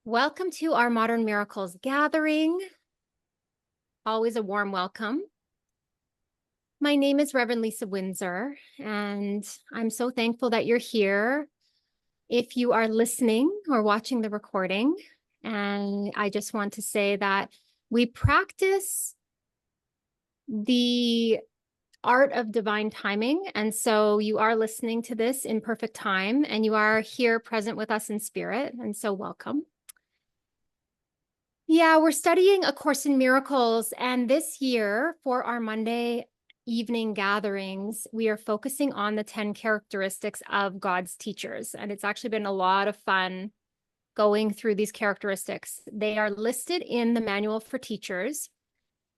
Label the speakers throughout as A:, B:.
A: Welcome to our Modern Miracles gathering. Always a warm welcome. My name is Reverend Lisa Windsor, and I'm so thankful that you're here. If you are listening or watching the recording, and I just want to say that we practice the art of divine timing. And so you are listening to this in perfect time, and you are here present with us in spirit. And so welcome. Yeah, we're studying A Course in Miracles, and this year for our Monday evening gatherings, we are focusing on the 10 characteristics of God's teachers. And it's actually been a lot of fun going through these characteristics. They are listed in the Manual for Teachers.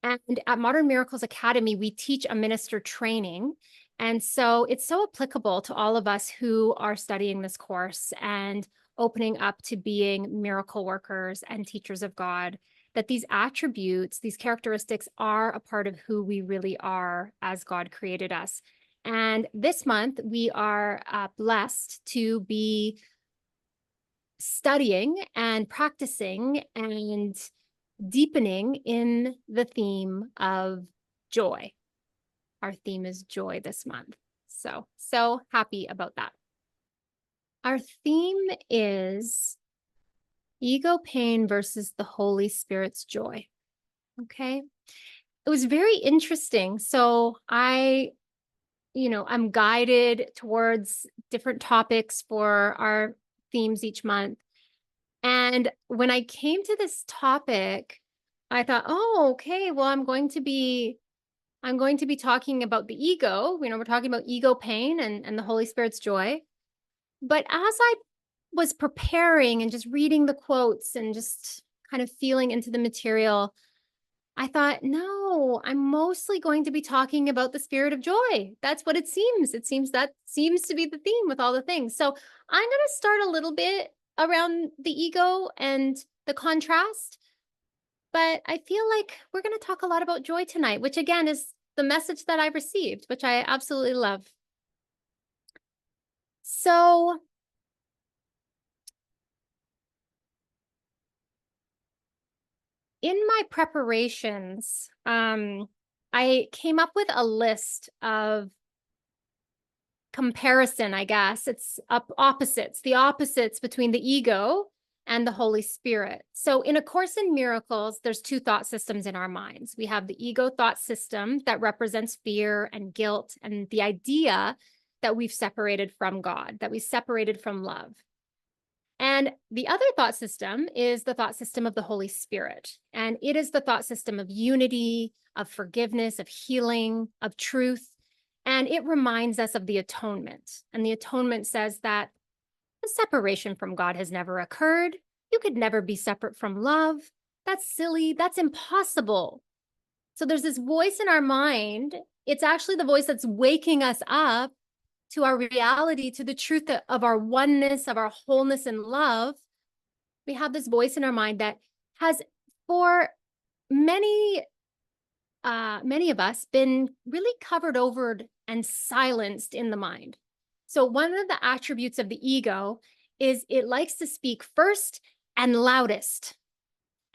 A: And at Modern Miracles Academy, we teach a minister training. And so it's so applicable to all of us who are studying this course and opening up to being miracle workers and teachers of God, that these attributes, these characteristics are a part of who we really are as God created us. And this month, we are blessed to be studying and practicing and deepening in the theme of joy. Our theme is joy this month. So happy about that. Our theme is ego pain versus the Holy Spirit's joy. Okay. It was very interesting. So I'm guided towards different topics for our themes each month. And when I came to this topic, I thought, oh, okay, well, I'm going to be talking about the ego. We're talking about ego pain and the Holy Spirit's joy. But as I was preparing and just reading the quotes and just kind of feeling into the material, I thought, no, I'm mostly going to be talking about the spirit of joy. That's what it seems. It seems to be the theme with all the things. So I'm going to start a little bit around the ego and the contrast. But I feel like we're going to talk a lot about joy tonight, which again is the message that I received, which I absolutely love. So in my preparations, I came up with a list of comparison, I guess. It's the opposites between the ego and the Holy Spirit. So in A Course in Miracles, there's two thought systems in our minds. We have the ego thought system that represents fear and guilt and the idea that we've separated from God, that we separated from love. And the other thought system is the thought system of the Holy Spirit. And it is the thought system of unity, of forgiveness, of healing, of truth. And it reminds us of the atonement. And the atonement says that the separation from God has never occurred. You could never be separate from love. That's silly. That's impossible. So there's this voice in our mind. It's actually the voice that's waking us up to our reality, to the truth of our oneness, of our wholeness and love. We have this voice in our mind that has, for many of us, been really covered over and silenced in the mind. So one of the attributes of the ego is it likes to speak first and loudest.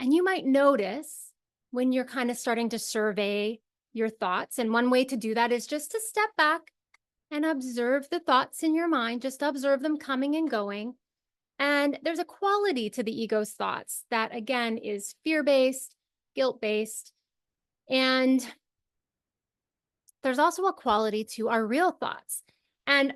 A: And you might notice when you're kind of starting to survey your thoughts, and one way to do that is just to step back and observe the thoughts in your mind, just observe them coming and going. And there's a quality to the ego's thoughts that, again, is fear-based, guilt-based. And there's also a quality to our real thoughts. And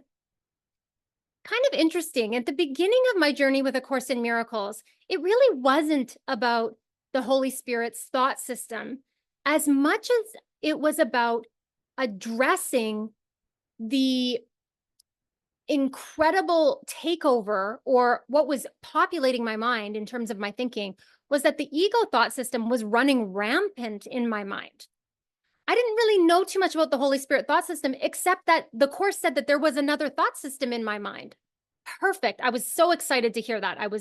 A: kind of interesting, at the beginning of my journey with A Course in Miracles, it really wasn't about the Holy Spirit's thought system as much as it was about addressing the incredible takeover, or what was populating my mind in terms of my thinking, was that the ego thought system was running rampant in my mind. I didn't really know too much about the Holy Spirit thought system, except that the Course said that there was another thought system in my mind. Perfect. I was so excited to hear that. It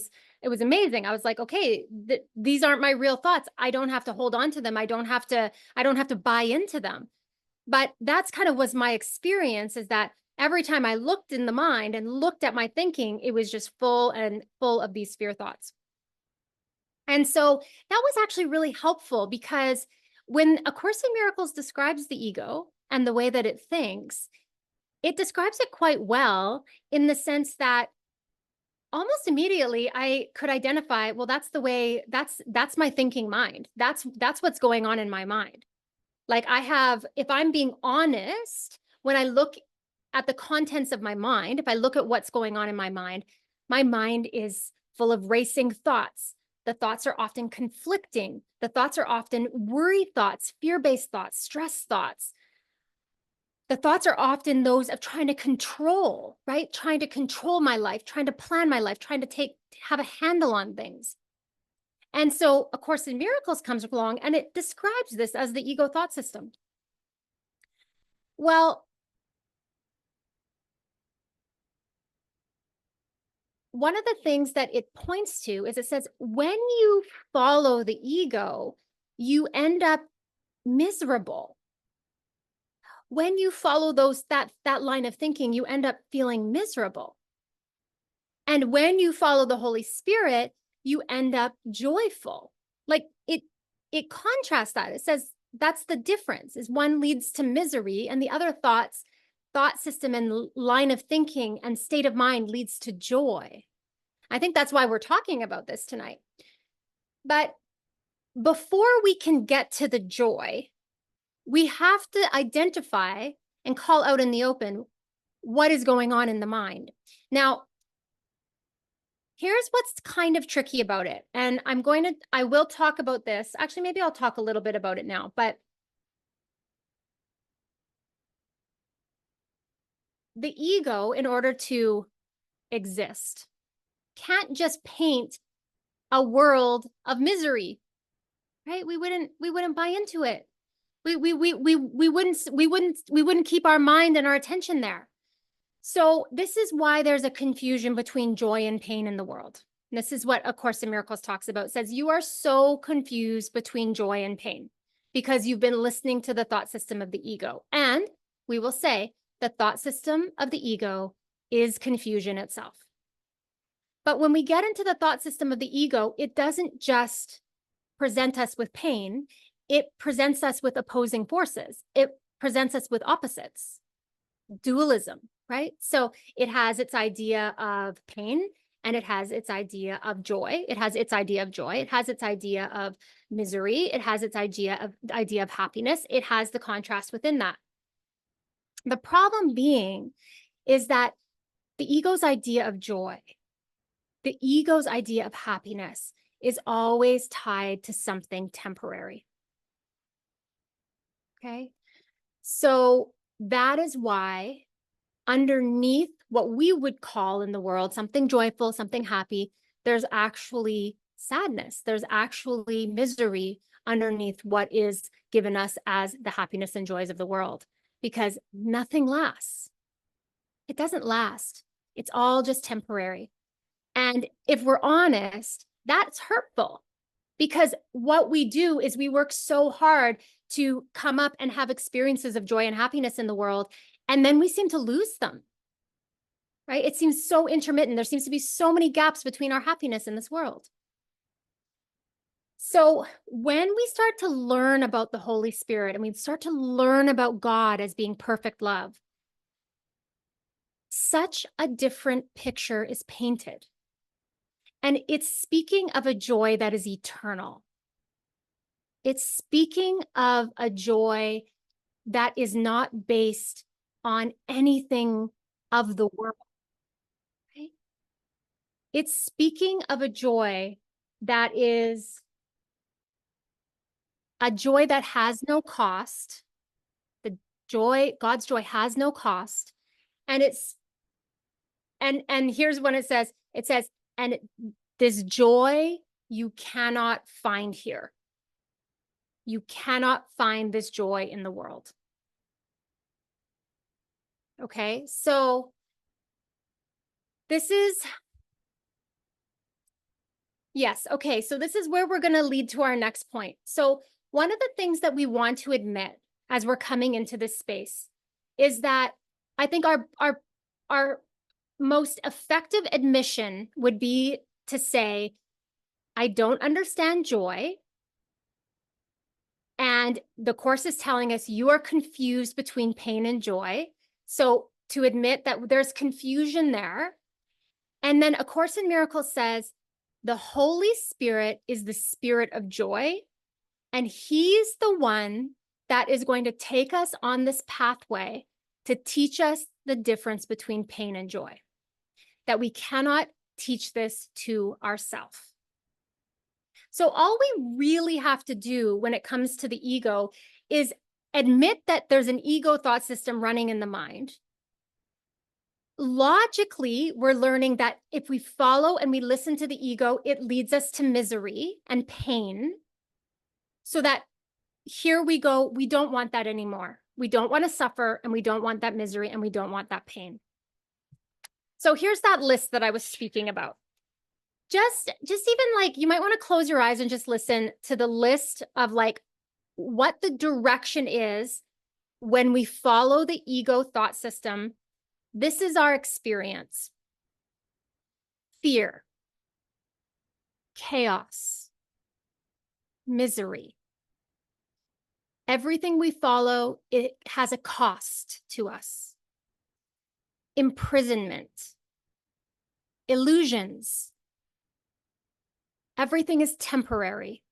A: was amazing. I was like, okay, these aren't my real thoughts. I don't have to hold on to them. I don't have to buy into them. But that's kind of was my experience, is that every time I looked in the mind and looked at my thinking, it was just full of these fear thoughts. And so that was actually really helpful because when A Course in Miracles describes the ego and the way that it thinks, it describes it quite well in the sense that almost immediately I could identify, well, that's the way, that's my thinking mind. That's what's going on in my mind. Like if I'm being honest, when I look at the contents of my mind, if I look at what's going on in my mind is full of racing thoughts. The thoughts are often conflicting. The thoughts are often worry thoughts, fear-based thoughts, stress thoughts. The thoughts are often those of trying to control, right? Trying to control my life, trying to plan my life, trying to have a handle on things. And so A Course in Miracles comes along and it describes this as the ego thought system. Well, one of the things that it points to is it says, when you follow the ego, you end up miserable. When you follow that line of thinking, you end up feeling miserable. And when you follow the Holy Spirit, you end up joyful. Like it contrasts that. It says that's the difference, is one leads to misery and the other thought system and line of thinking and state of mind leads to joy. I think that's why we're talking about this tonight. But before we can get to the joy, we have to identify and call out in the open what is going on in the mind. Now, here's what's kind of tricky about it. And I will talk about this. Actually, maybe I'll talk a little bit about it now, but the ego, in order to exist, can't just paint a world of misery, right? We wouldn't buy into it. We wouldn't keep our mind and our attention there. So this is why there's a confusion between joy and pain in the world. And this is what A Course in Miracles talks about. It says you are so confused between joy and pain because you've been listening to the thought system of the ego. And we will say the thought system of the ego is confusion itself. But when we get into the thought system of the ego, it doesn't just present us with pain. It presents us with opposing forces. It presents us with opposites, dualism, right? So it has its idea of pain and it has its idea of joy. It has its idea of joy. It has its idea of misery. It has its idea of happiness. It has the contrast within that. The problem being is that the ego's idea of joy, the ego's idea of happiness is always tied to something temporary. Okay. So that is why underneath what we would call in the world something joyful, something happy, there's actually sadness. There's actually misery underneath what is given us as the happiness and joys of the world, because nothing lasts. It doesn't last. It's all just temporary. And if we're honest, that's hurtful, because what we do is we work so hard to come up and have experiences of joy and happiness in the world, and then we seem to lose them, right? It seems so intermittent. There seems to be so many gaps between our happiness in this world. So when we start to learn about the Holy Spirit and we start to learn about God as being perfect love, such a different picture is painted. And it's speaking of a joy that is eternal. It's speaking of a joy that is not based on anything of the world. Right? It's speaking of a joy that is a joy that has no cost. God's joy has no cost. And here's when it says, and this joy you cannot find here. You cannot find this joy in the world. Okay, so this is, yes, okay, so this is where we're going to lead to our next point. So one of the things that we want to admit as we're coming into this space is that I think our most effective admission would be to say, I don't understand joy. And the Course is telling us you are confused between pain and joy. So to admit that there's confusion there. And then A Course in Miracles says, the Holy Spirit is the spirit of joy. And he's the one that is going to take us on this pathway to teach us the difference between pain and joy, that we cannot teach this to ourselves. So all we really have to do when it comes to the ego is admit that there's an ego thought system running in the mind. Logically, we're learning that if we follow and we listen to the ego, it leads us to misery and pain. So that here we go, we don't want that anymore. We don't want to suffer, and we don't want that misery, and we don't want that pain. So here's that list that I was speaking about. Just even like, you might want to close your eyes and just listen to the list of like what the direction is when we follow the ego thought system. This is our experience: fear, chaos, misery. Everything we follow, it has a cost to us. Imprisonment, illusions. Everything is temporary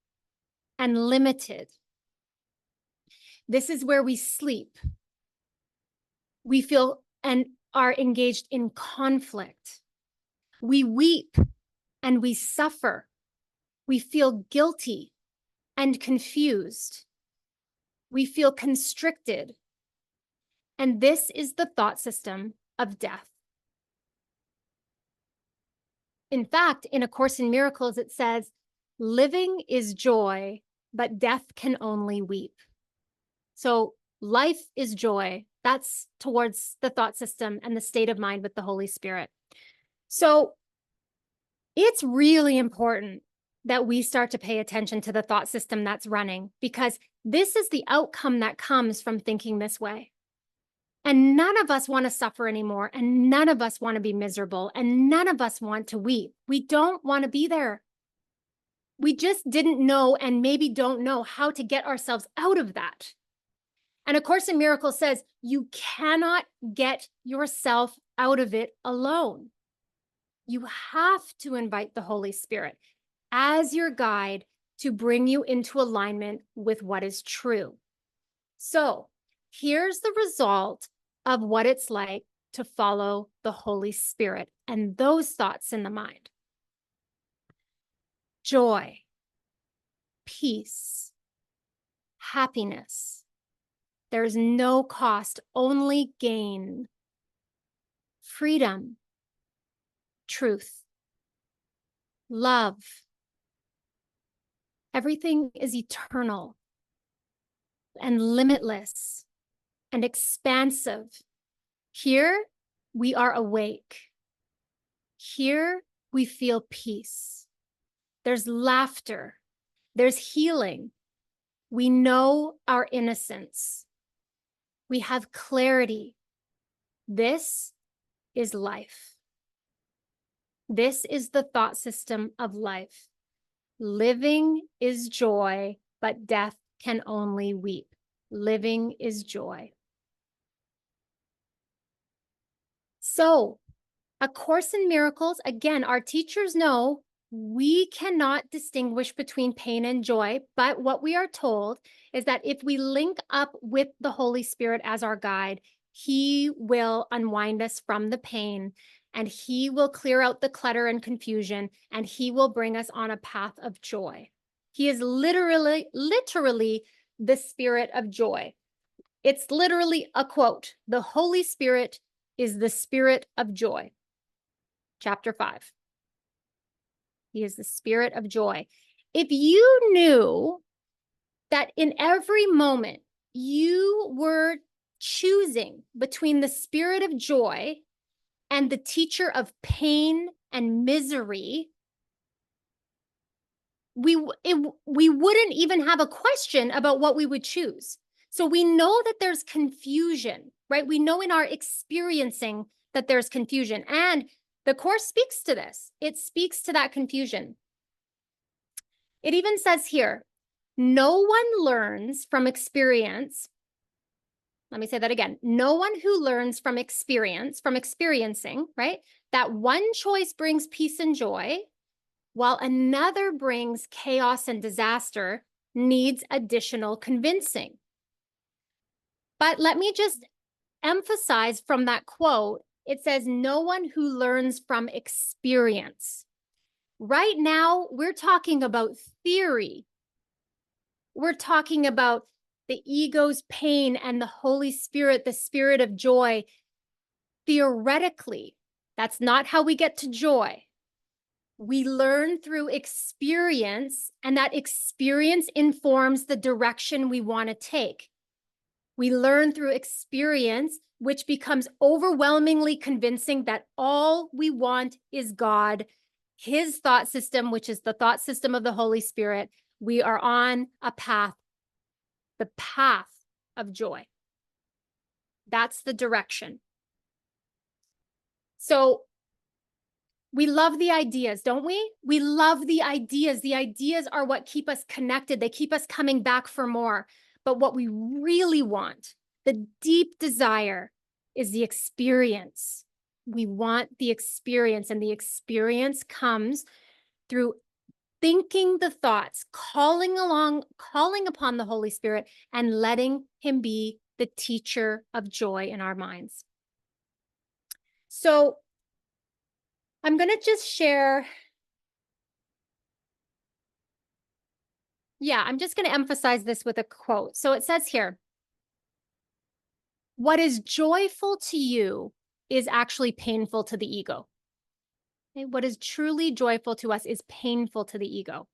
A: and limited. This is where we sleep. We feel and are engaged in conflict. We weep and we suffer. We feel guilty and confused. We feel constricted. And this is the thought system of death. In fact, in A Course in Miracles, it says, living is joy, but death can only weep. So life is joy. That's towards the thought system and the state of mind with the Holy Spirit. So it's really important that we start to pay attention to the thought system that's running, because this is the outcome that comes from thinking this way. And none of us want to suffer anymore, and none of us want to be miserable, and none of us want to weep. We don't want to be there. We just didn't know, and maybe don't know, how to get ourselves out of that. And A Course in Miracles says you cannot get yourself out of it alone. You have to invite the Holy Spirit as your guide to bring you into alignment with what is true. So here's the result of what it's like to follow the Holy Spirit and those thoughts in the mind. Joy, peace, happiness. There's no cost, only gain. Freedom, truth, love. Everything is eternal and limitless and expansive. Here we are awake. Here we feel peace. There's laughter. There's healing. We know our innocence. We have clarity. This is life. This is the thought system of life. Living is joy, but death can only weep. Living is joy. So, A Course in Miracles, again, our teachers know we cannot distinguish between pain and joy, but what we are told is that if we link up with the Holy Spirit as our guide, he will unwind us from the pain, and he will clear out the clutter and confusion, and he will bring us on a path of joy. He is literally the spirit of joy. It's literally a quote. The Holy Spirit is the spirit of joy. Chapter 5. He is the spirit of joy. If you knew that in every moment you were choosing between the spirit of joy and the teacher of pain and misery, we wouldn't even have a question about what we would choose. So we know that there's confusion, right? We know in our experiencing that there's confusion, and the Course speaks to this. It speaks to that confusion. It even says here, no one learns from experience. Let me say that again. No one who learns from experience, from experiencing, right? That one choice brings peace and joy, while another brings chaos and disaster, needs additional convincing. But let me just emphasize from that quote, it says, no one who learns from experience. Right now, we're talking about theory. We're talking about the ego's pain and the Holy Spirit, the spirit of joy. Theoretically, that's not how we get to joy. We learn through experience, and that experience informs the direction we want to take. We learn through experience, which becomes overwhelmingly convincing that all we want is God, his thought system, which is the thought system of the Holy Spirit. We are on a path, the path of joy. That's the direction. So we love the ideas, don't we? We love the ideas. The ideas are what keep us connected. They keep us coming back for more. But what we really want, the deep desire, is the experience. We want the experience, and the experience comes through thinking the thoughts, calling upon the Holy Spirit, and letting him be the teacher of joy in our minds. So I'm going to just share. Yeah, I'm just going to emphasize this with a quote. So it says here, what is joyful to you is actually painful to the ego. Okay? What is truly joyful to us is painful to the ego.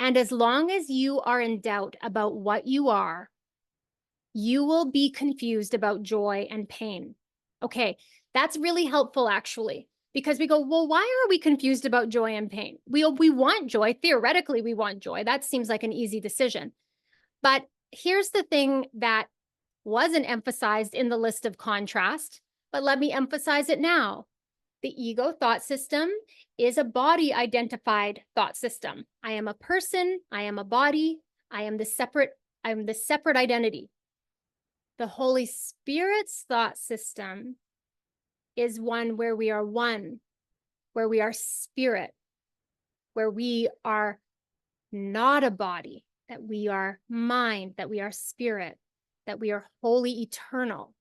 A: And as long as you are in doubt about what you are, you will be confused about joy and pain. Okay, that's really helpful, actually, because we go, well, why are we confused about joy and pain? We want joy. Theoretically, we want joy. That seems like an easy decision. But here's the thing that wasn't emphasized in the list of contrast, but let me emphasize it now. The ego thought system is a body identified thought system. I am a person, I am a body, I am the separate identity. The Holy Spirit's thought system is one where we are one, where we are spirit, where we are not a body, that we are mind, that we are spirit, that we are wholly eternal.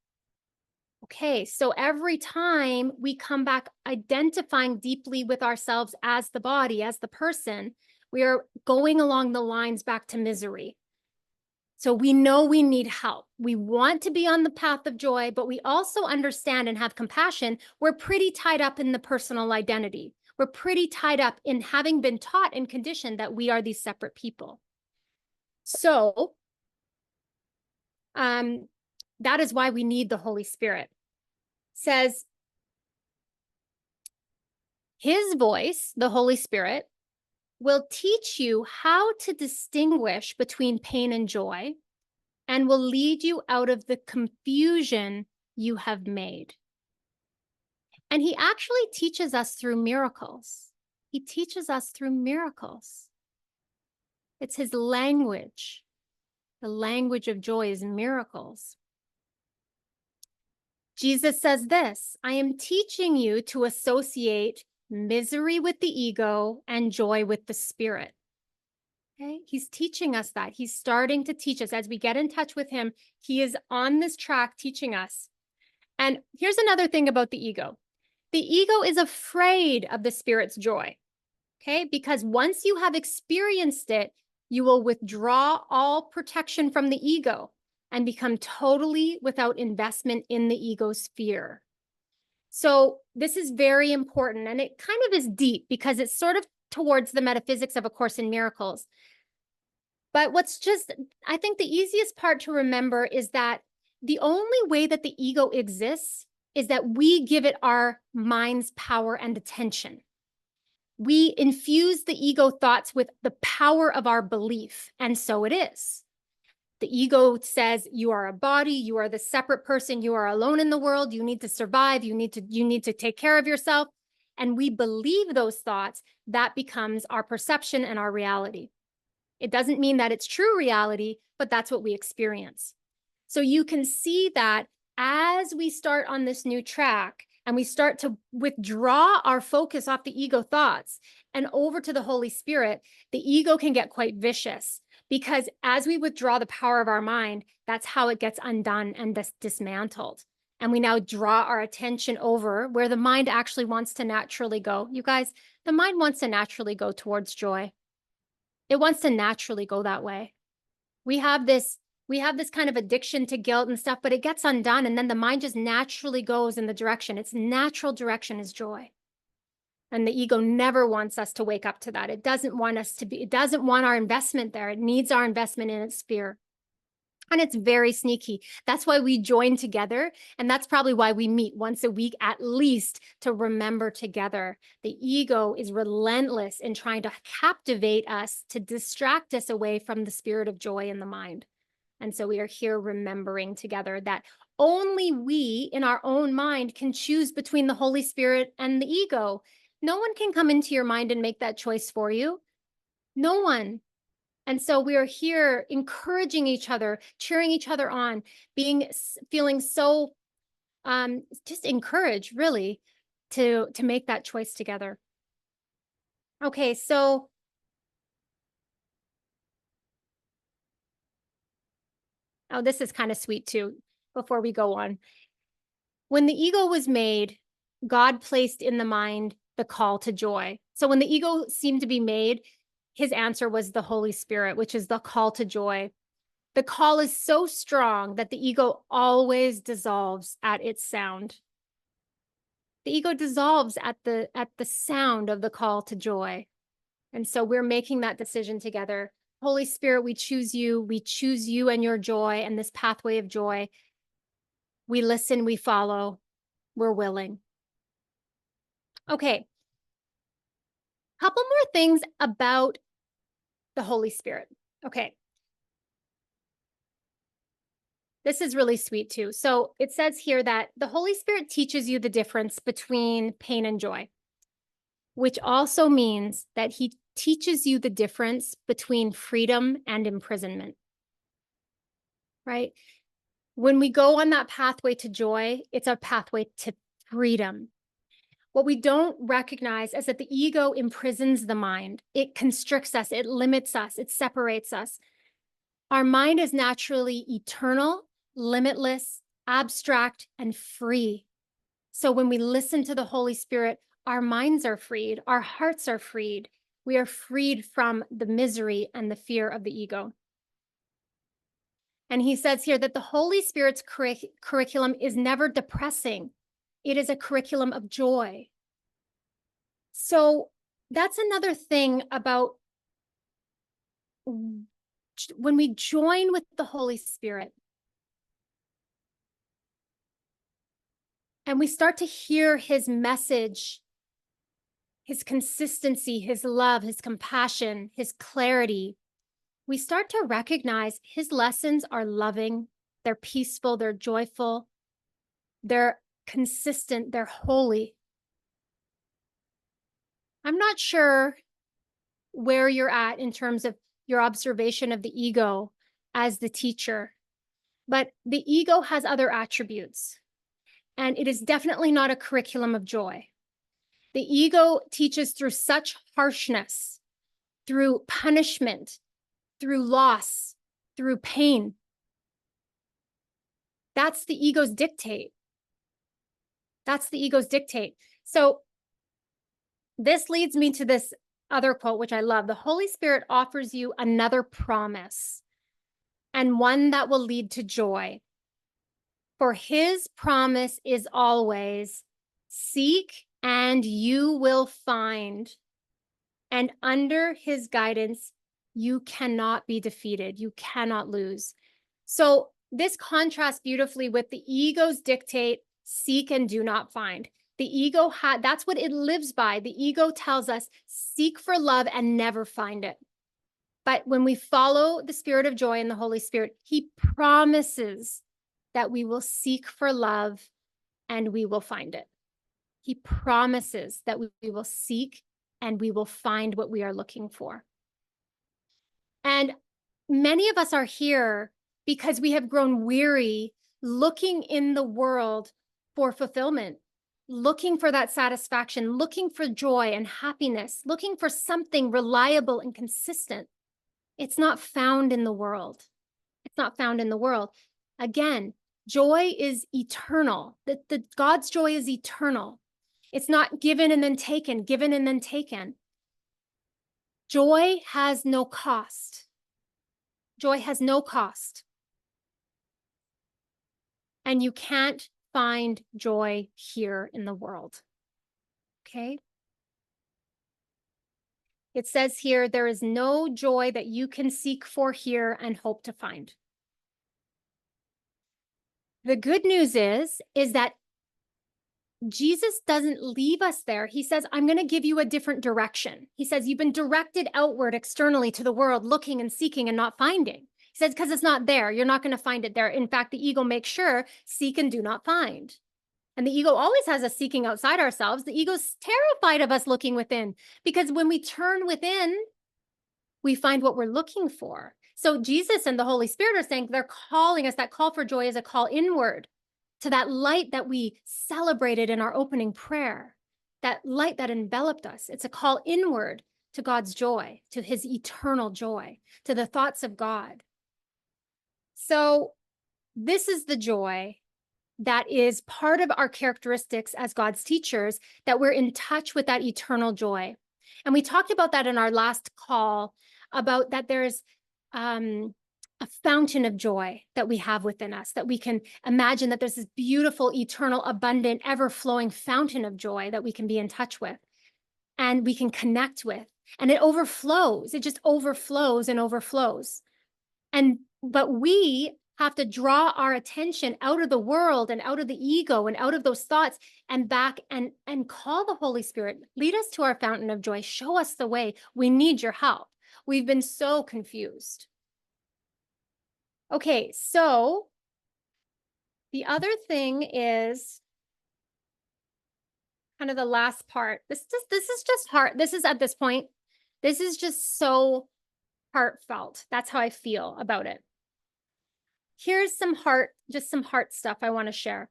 A: Okay, so every time we come back identifying deeply with ourselves as the body, as the person, we are going along the lines back to misery. So we know we need help. We want to be on the path of joy, but we also understand and have compassion. We're pretty tied up in the personal identity. We're pretty tied up in having been taught and conditioned that we are these separate people. So that is why we need the Holy Spirit. It says, his voice, the Holy Spirit, will teach you how to distinguish between pain and joy, and will lead you out of the confusion you have made. And he actually teaches us through miracles. He teaches us through miracles. It's his language. The language of joy is miracles. Jesus says this, I am teaching you to associate misery with the ego and joy with the spirit. Okay, he's teaching us that. He's starting to teach us. As we get in touch with him, he is on this track teaching us. And here's another thing about the ego. The ego is afraid of the spirit's joy, okay? Because once you have experienced it, you will withdraw all protection from the ego and become totally without investment in the ego's fear. So this is very important, and it kind of is deep because it's sort of towards the metaphysics of A Course in Miracles. But I think the easiest part to remember is that the only way that the ego exists is that we give it our mind's power and attention. We infuse the ego thoughts with the power of our belief, and so it is. The ego says you are a body, you are the separate person, you are alone in the world, you need to survive, you need to take care of yourself. and we believe those thoughts, that becomes our perception and our reality. It doesn't mean that it's true reality, but that's what we experience. So you can see that as we start on this new track and we start to withdraw our focus off the ego thoughts and over to the Holy Spirit, the ego can get quite vicious, because as we withdraw the power of our mind, that's how it gets undone and dismantled. And we now draw our attention over where the mind actually wants to naturally go. You guys, the mind wants to naturally go towards joy. It wants to naturally go that way. We have this kind of addiction to guilt and stuff, but it gets undone, and then the mind just naturally goes in the direction. Its natural direction is joy. And the ego never wants us to wake up to that. It doesn't want us to be, it doesn't want our investment there. It needs our investment in its sphere. And it's very sneaky. That's why we join together. And that's probably why we meet once a week, at least, to remember together. The ego is relentless in trying to captivate us, to distract us away from the spirit of joy in the mind. And so we are here remembering together that only we in our own mind can choose between the Holy Spirit and the ego. No one can come into your mind and make that choice for you. No one. And so we are here encouraging each other, cheering each other on, feeling so just encouraged, really, to make that choice together. Okay, so this is kind of sweet too, before we go on. When the ego was made, God placed in the mind the call to joy. So when the ego seemed to be made, his answer was the Holy Spirit, which is the call to joy. The call is so strong that the ego always dissolves at its sound. The ego dissolves at the sound of the call to joy. And so we're making that decision together. Holy Spirit, we choose you. We choose you and your joy and this pathway of joy. We listen, we follow, we're willing. Okay. Couple more things about the Holy Spirit. Okay. This is really sweet too. So it says here that the Holy Spirit teaches you the difference between pain and joy, which also means that he teaches you the difference between freedom and imprisonment, right? When we go on that pathway to joy, it's a pathway to freedom. What we don't recognize is that the ego imprisons the mind. It constricts us, it limits us, it separates us. Our mind is naturally eternal, limitless, abstract, and free. So when we listen to the Holy Spirit, our minds are freed, our hearts are freed. We are freed from the misery and the fear of the ego. And he says here that the Holy Spirit's curriculum is never depressing. It is a curriculum of joy. So that's another thing about when we join with the Holy Spirit and we start to hear his message, his consistency, his love, his compassion, his clarity, we start to recognize his lessons are loving, they're peaceful, they're joyful, they're consistent, they're holy. I'm not sure where you're at in terms of your observation of the ego as the teacher, but the ego has other attributes, and it is definitely not a curriculum of joy. The ego teaches through such harshness, through punishment, through loss, through pain. That's the ego's dictate. That's the ego's dictate. So this leads me to this other quote, which I love. The Holy Spirit offers you another promise, and one that will lead to joy. For his promise is always, seek and you will find. And under his guidance, you cannot be defeated. You cannot lose. So this contrasts beautifully with the ego's dictate, seek and do not find. The ego that's what it lives by. The ego tells us, seek for love and never find it. But when we follow the spirit of joy and the Holy Spirit, he promises that we will seek for love and we will find it. He promises that we will seek and we will find what we are looking for. And many of us are here because we have grown weary looking in the world for fulfillment, looking for that satisfaction, looking for joy and happiness, looking for something reliable and consistent. It's not found in the world. It's not found in the world. Again, joy is eternal. The God's joy is eternal. It's not given and then taken, given and then taken. Joy has no cost. Joy has no cost. And you can't find joy here in the world. Okay? It says here, there is no joy that you can seek for here and hope to find. The good news is that Jesus doesn't leave us there. He says, I'm going to give you a different direction. He says, you've been directed outward externally to the world, looking and seeking and not finding. He says, because it's not there. You're not going to find it there. In fact, the ego makes sure, seek and do not find. And the ego always has us seeking outside ourselves. The ego's terrified of us looking within, because when we turn within, we find what we're looking for. So Jesus and the Holy Spirit are saying they're calling us. That call for joy is a call inward to that light that we celebrated in our opening prayer, that light that enveloped us. It's a call inward to God's joy, to his eternal joy, to the thoughts of God. So this is the joy that is part of our characteristics as God's teachers, that we're in touch with that eternal joy. And we talked about that in our last call, about that there's a fountain of joy that we have within us, that we can imagine that there's this beautiful, eternal, abundant, ever-flowing fountain of joy that we can be in touch with and we can connect with. And it overflows. It just overflows and overflows. But we have to draw our attention out of the world and out of the ego and out of those thoughts and back and call the Holy Spirit. Lead us to our fountain of joy. Show us the way. We need your help. We've been so confused. Okay, so the other thing is kind of the last part. This is just heart. This is at this point, this is just so heartfelt. That's how I feel about it. Here's some heart stuff I want to share.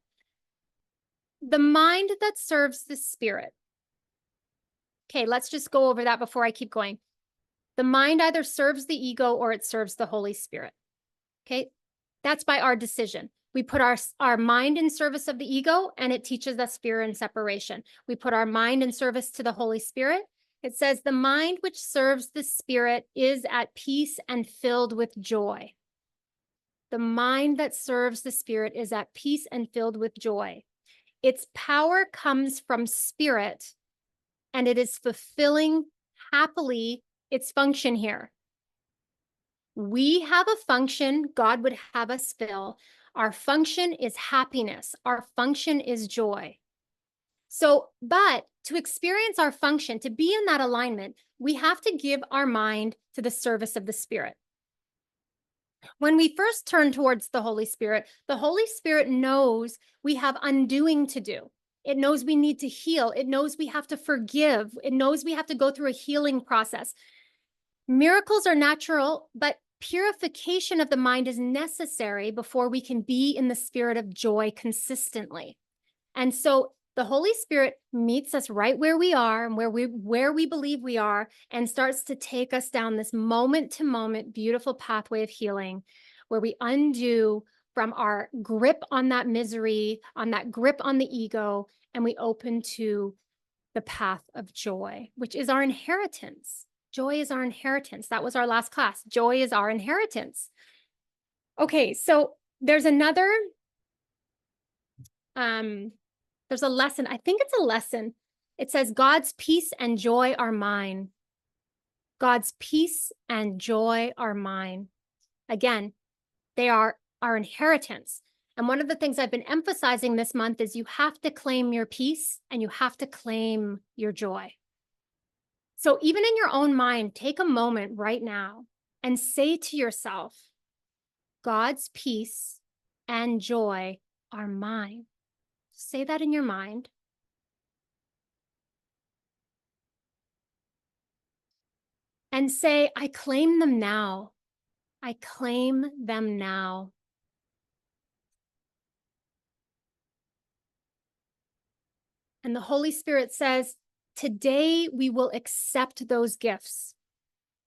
A: The mind that serves the spirit. Okay, let's just go over that before I keep going. The mind either serves the ego or it serves the Holy Spirit. Okay, that's by our decision. We put our mind in service of the ego and it teaches us fear and separation. We put our mind in service to the Holy Spirit. It says the mind which serves the spirit is at peace and filled with joy. The mind that serves the spirit is at peace and filled with joy. Its power comes from spirit and it is fulfilling happily its function here. We have a function God would have us fill. Our function is happiness. Our function is joy. So, but to experience our function, to be in that alignment, we have to give our mind to the service of the Spirit. When we first turn towards the Holy Spirit knows we have undoing to do. It knows we need to heal. It knows we have to forgive. It knows we have to go through a healing process. Miracles are natural, but purification of the mind is necessary before we can be in the spirit of joy consistently. And so the Holy Spirit meets us right where we are and where we believe we are and starts to take us down this moment to moment beautiful pathway of healing where we undo from our grip on that misery, on that grip on the ego, and we open to the path of joy, which is our inheritance. Joy is our inheritance. That was our last class. Joy is our inheritance. Okay, so there's another, there's a lesson. I think it's a lesson. It says, God's peace and joy are mine. God's peace and joy are mine. Again, they are our inheritance. And one of the things I've been emphasizing this month is you have to claim your peace and you have to claim your joy. So even in your own mind, take a moment right now and say to yourself, God's peace and joy are mine. Say that in your mind. and say, I claim them now. I claim them now. And the Holy Spirit says, today we will accept those gifts,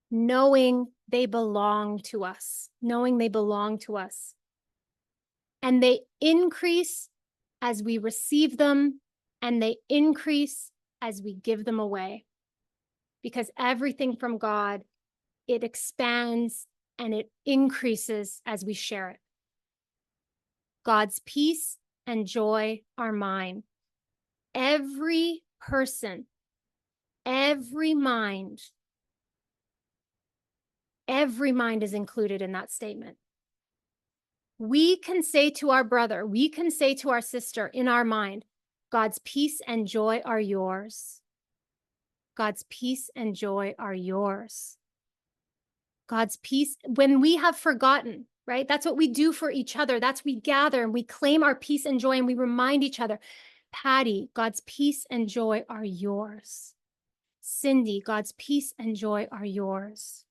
A: knowing they belong to us, knowing they belong to us. And they increase as we receive them, and they increase as we give them away. Because everything from God, it expands and it increases as we share it. God's peace and joy are mine. Every person, every mind is included in that statement. We can say to our brother, we can say to our sister in our mind, God's peace and joy are yours. God's peace and joy are yours. God's peace, when we have forgotten, right? That's what we do for each other. That's we gather and we claim our peace and joy and we remind each other, Patty, God's peace and joy are yours. Cindy, God's peace and joy are yours.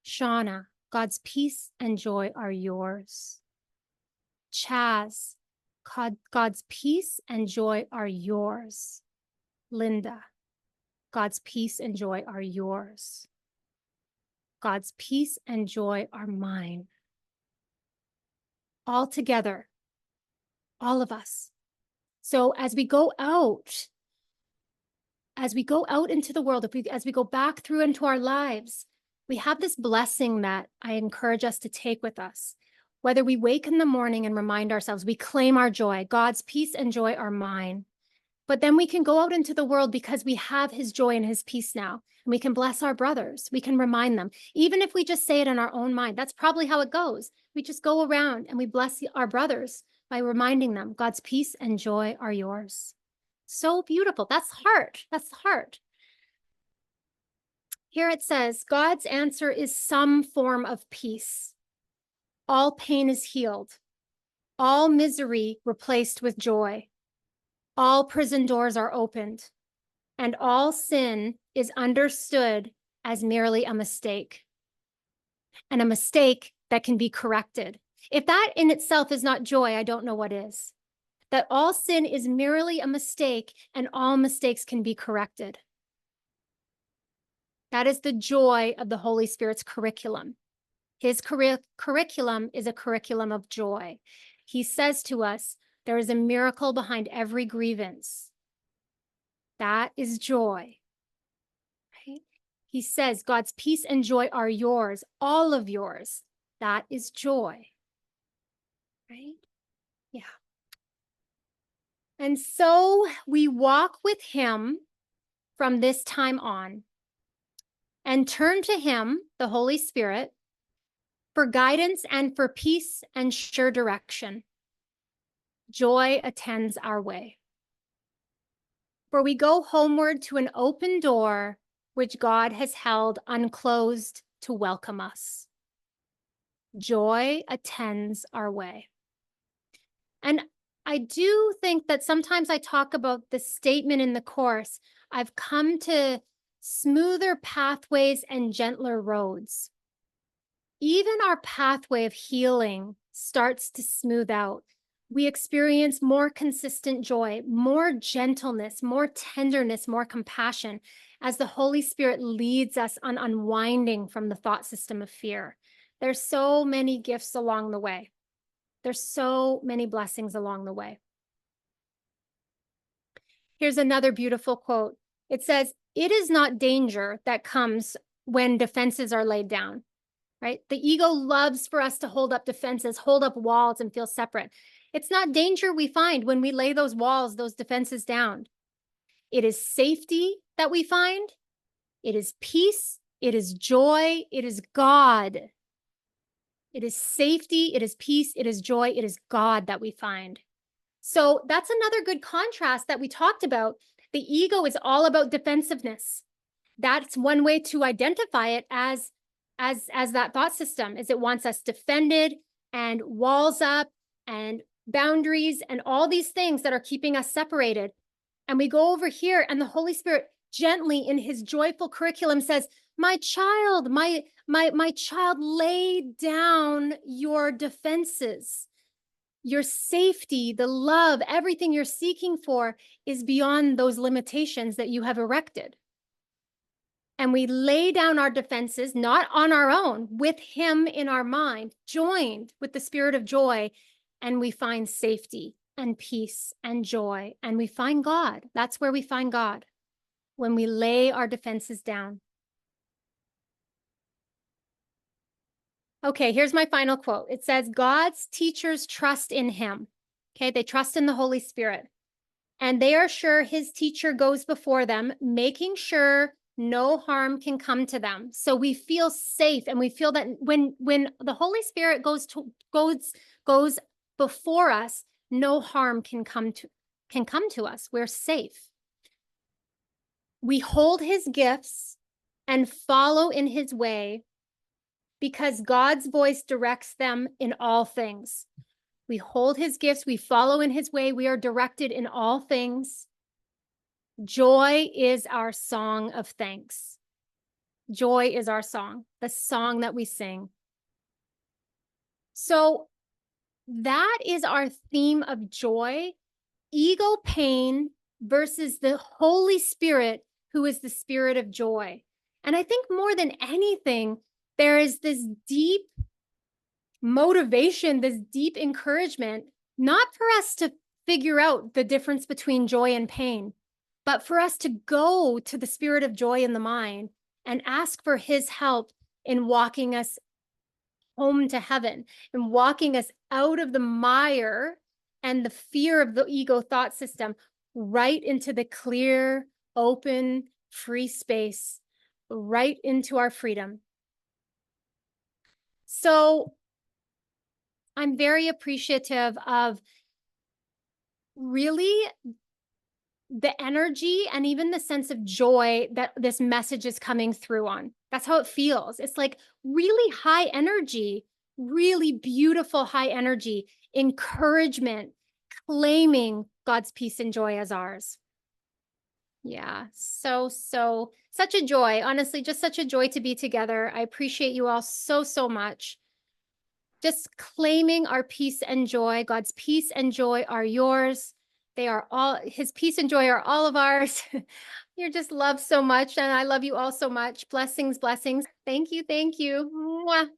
A: Shauna, God's peace and joy are yours. Chaz, God's peace and joy are yours. Linda, God's peace and joy are yours. God's peace and joy are mine. All together, all of us. So as we go out into the world, as we go back through into our lives, we have this blessing that I encourage us to take with us. Whether we wake in the morning and remind ourselves, we claim our joy, God's peace and joy are mine. But then we can go out into the world because we have his joy and his peace now. And we can bless our brothers. We can remind them, even if we just say it in our own mind. That's probably how it goes. We just go around and we bless our brothers by reminding them, God's peace and joy are yours. So beautiful. That's heart. That's the heart. Here it says, God's answer is some form of peace. All pain is healed. All misery replaced with joy. All prison doors are opened. And all sin is understood as merely a mistake. And a mistake that can be corrected. If that in itself is not joy, I don't know what is. That all sin is merely a mistake and all mistakes can be corrected. That is the joy of the Holy Spirit's curriculum. His curriculum is a curriculum of joy. He says to us, there is a miracle behind every grievance. That is joy. Right? He says, God's peace and joy are yours, all of yours. That is joy. Right? Yeah. And so we walk with him from this time on and turn to him, the Holy Spirit, for guidance and for peace and sure direction. Joy attends our way. For we go homeward to an open door which God has held unclosed to welcome us. Joy attends our way. And I do think that sometimes I talk about the statement in the course, I've come to smoother pathways and gentler roads. Even our pathway of healing starts to smooth out. We experience more consistent joy, more gentleness, more tenderness, more compassion as the Holy Spirit leads us on unwinding from the thought system of fear. There's so many gifts along the way. There's so many blessings along the way. Here's another beautiful quote. It says, "It is not danger that comes when defenses are laid down." Right? The ego loves for us to hold up defenses, hold up walls and feel separate. It's not danger we find when we lay those walls, those defenses down. It is safety that we find. It is peace. It is joy. It is God. It is safety. It is peace. It is joy. It is God that we find. So that's another good contrast that we talked about. The ego is all about defensiveness. That's one way to identify it as that thought system, is it wants us defended and walls up and boundaries and all these things that are keeping us separated. And we go over here and the Holy Spirit gently in his joyful curriculum says, my child, my child, lay down your defenses. Your safety, the love, everything you're seeking for is beyond those limitations that you have erected. And we lay down our defenses, not on our own, with him in our mind, joined with the spirit of joy, and we find safety and peace and joy, and we find God. That's where we find God, when we lay our defenses down. Okay, here's my final quote. It says, God's teachers trust in him. Okay, they trust in the Holy Spirit. And they are sure his teacher goes before them, making sure no harm can come to them. So we feel safe, and we feel that when the Holy Spirit goes before us, no harm can come to us. We're safe. We hold his gifts and follow in his way because God's voice directs them in all things. We hold his gifts, we follow in his way, we are directed in all things. Joy is our song of thanks. Joy is our song, the song that we sing. So that is our theme of joy, ego pain versus the Holy Spirit, who is the spirit of joy. And I think more than anything, there is this deep motivation, this deep encouragement, not for us to figure out the difference between joy and pain, but for us to go to the spirit of joy in the mind and ask for his help in walking us home to heaven and walking us out of the mire and the fear of the ego thought system right into the clear, open, free space, right into our freedom. So I'm very appreciative of really the energy and even the sense of joy that this message is coming through on. That's how it feels. It's like really high energy, really beautiful high energy, encouragement, claiming God's peace and joy as ours. Yeah, such a joy. Honestly, just such a joy to be together. I appreciate you all so much. Just claiming our peace and joy. God's peace and joy are yours. They are all, his peace and joy are all of ours. You're just loved so much, and I love you all so much. Blessings, blessings. Thank you, thank you. Mwah.